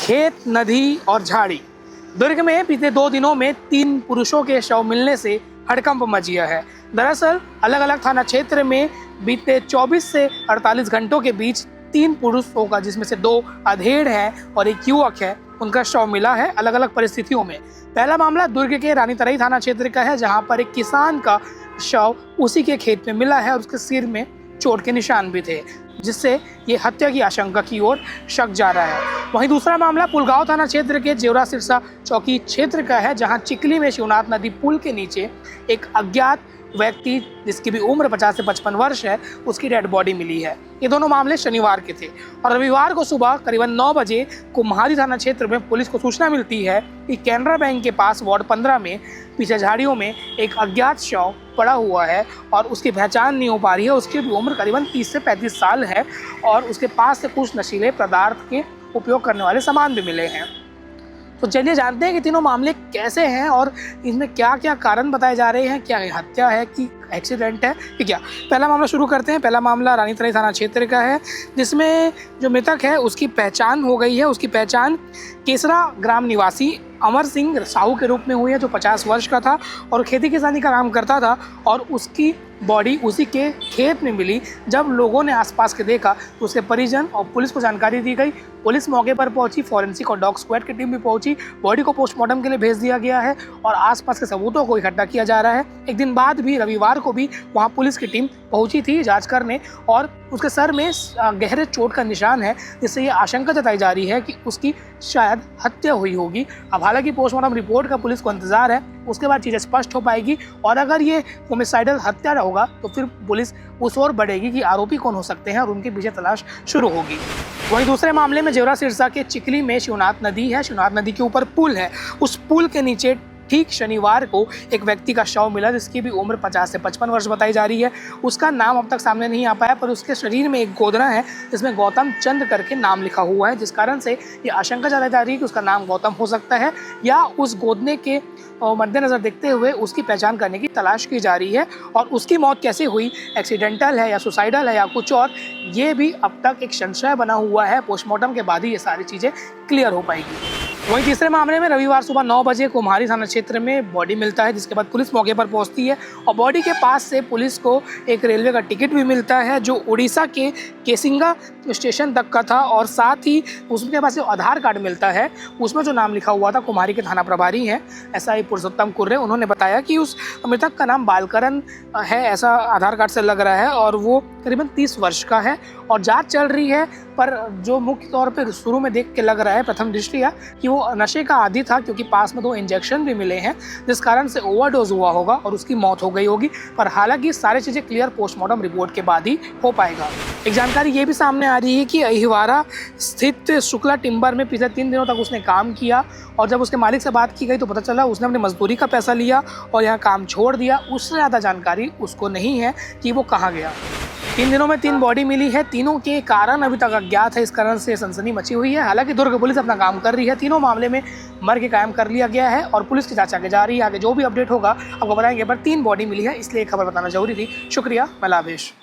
खेत, नदी और झाड़ी। दुर्ग में बीते 2 दिनों में 3 पुरुषों के शव मिलने से हड़कंप मच गया है। दरअसल अलग अलग थाना क्षेत्र में बीते 24 से 48 घंटों के बीच 3 पुरुषों का, जिसमें से 2 अधेड़ हैं और 1 युवक है, उनका शव मिला है अलग अलग परिस्थितियों में। पहला मामला दुर्ग के रानीतराई थाना क्षेत्र का है, जहां पर एक किसान का शव उसी के खेत में मिला है और उसके सिर में चोट के निशान भी थे, जिससे ये हत्या की आशंका की ओर शक जा रहा है। वहीं दूसरा मामला पुलगांव थाना क्षेत्र के जेवरा सिरसा चौकी क्षेत्र का है, जहां चिकली में शिवनाथ नदी पुल के नीचे एक अज्ञात व्यक्ति, जिसकी भी उम्र 50 से 55 वर्ष है, उसकी डेड बॉडी मिली है। ये दोनों मामले शनिवार के थे और रविवार को सुबह करीबन 9 बजे कुम्हारी थाना क्षेत्र में पुलिस को सूचना मिलती है कि कैनरा बैंक के पास वार्ड 15 में पीछे झाड़ियों में एक अज्ञात शव पड़ा हुआ है और उसकी पहचान नहीं हो पा रही है। उसकी भी उम्र करीबन 30 से 35 साल है और उसके पास से कुछ नशीले पदार्थ के उपयोग करने वाले सामान भी मिले हैं। तो चलिए जानते हैं कि तीनों मामले कैसे हैं और इनमें क्या क्या कारण बताए जा रहे हैं। क्या ये हत्या है कि एक्सीडेंट है कि क्या। पहला मामला शुरू करते हैं। पहला मामला रानीतराई थाना क्षेत्र का है, जिसमें जो मृतक है उसकी पहचान हो गई है। उसकी पहचान केसरा ग्राम निवासी अमर सिंह साहू के रूप में हुई है, जो 50 वर्ष का था और खेती किसानी का काम करता था और उसकी बॉडी उसी के खेत में मिली। जब लोगों ने आसपास के देखा तो उसके परिजन और पुलिस को जानकारी दी गई। पुलिस मौके पर पहुंची, फॉरेंसिक और डॉग स्क्वाड की टीम भी पहुंची। बॉडी को पोस्टमार्टम के लिए भेज दिया गया है और आसपास के सबूतों को इकट्ठा किया जा रहा है। एक दिन बाद भी रविवार को भी वहां पुलिस की टीम पहुंची थी जांच करने और उसके सर में गहरे चोट का निशान है, जिससे ये आशंका जताई जा रही है कि उसकी शायद हत्या हुई होगी। अब हालांकि पोस्टमार्टम रिपोर्ट का पुलिस को इंतजार है, उसके बाद चीज़ें स्पष्ट हो पाएगी और अगर ये होमिसाइडल हत्या होगा तो फिर पुलिस उस ओर बढ़ेगी कि आरोपी कौन हो सकते हैं और उनके पीछे तलाश शुरू होगी। वहीं दूसरे मामले में जेवरा सिरसा के चिकली में शिवनाथ नदी है। शिवनाथ नदी के ऊपर पुल है। उस पुल के नीचे ठीक शनिवार को एक व्यक्ति का शव मिला, जिसकी भी उम्र 50 से 55 वर्ष बताई जा रही है। उसका नाम अब तक सामने नहीं आ पाया, पर उसके शरीर में एक गोदना है जिसमें गौतम चंद करके नाम लिखा हुआ है, जिस कारण से ये आशंका जताई जा रही है कि उसका नाम गौतम हो सकता है या उस गोदने के मद्देनजर देखते हुए उसकी पहचान करने की तलाश की जा रही है। और उसकी मौत कैसे हुई, एक्सीडेंटल है या सुसाइडल है या कुछ और, ये भी अब तक एक संशय बना हुआ है। पोस्टमार्टम के बाद ही ये सारी चीज़ें क्लियर हो पाएगी। वहीं तीसरे मामले में रविवार सुबह 9 बजे कुम्हारी थाना क्षेत्र में बॉडी मिलता है, जिसके बाद पुलिस मौके पर पहुंचती है और बॉडी के पास से पुलिस को एक रेलवे का टिकट भी मिलता है, जो उड़ीसा के केसिंगा स्टेशन तक का था और साथ ही उसके पास जो आधार कार्ड मिलता है उसमें जो नाम लिखा हुआ था, कुम्हारी के थाना प्रभारी हैं SI पुरुषोत्तम कुर्रे, उन्होंने बताया कि उस मृतक का नाम बालकरण है, ऐसा आधार कार्ड से लग रहा है और वो करीबन 30 वर्ष का है और जाँच चल रही है। पर जो मुख्य तौर पर शुरू में देख के लग रहा है प्रथम दृष्टया कि वो नशे का आदी था, क्योंकि पास में 2 इंजेक्शन भी मिले हैं, जिस कारण से ओवरडोज हुआ होगा और उसकी मौत हो गई होगी। पर हालांकि सारी चीज़ें क्लियर पोस्टमार्टम रिपोर्ट के बाद ही हो पाएगा। एक जानकारी ये भी सामने आ रही है कि अहिवारा स्थित शुक्ला टिम्बर में पिछले 3 दिनों तक उसने काम किया और जब उसके मालिक से बात की गई तो पता चला उसने अपनी मजदूरी का पैसा लिया और यहाँ काम छोड़ दिया। उससे ज़्यादा जानकारी उसको नहीं है कि वो कहाँ गया। 3 दिनों में 3 बॉडी मिली है। तीनों के कारण अभी तक अज्ञात है, इस कारण से सनसनी मची हुई है। हालांकि दुर्ग पुलिस अपना काम कर रही है। तीनों मामले में मर्ग कायम कर लिया गया है और पुलिस की जांच आगे जा रही है। आगे जो भी अपडेट होगा आपको बताएंगे, पर 3 बॉडी मिली है, इसलिए खबर बताना जरूरी थी। शुक्रिया, मैं लाभेश।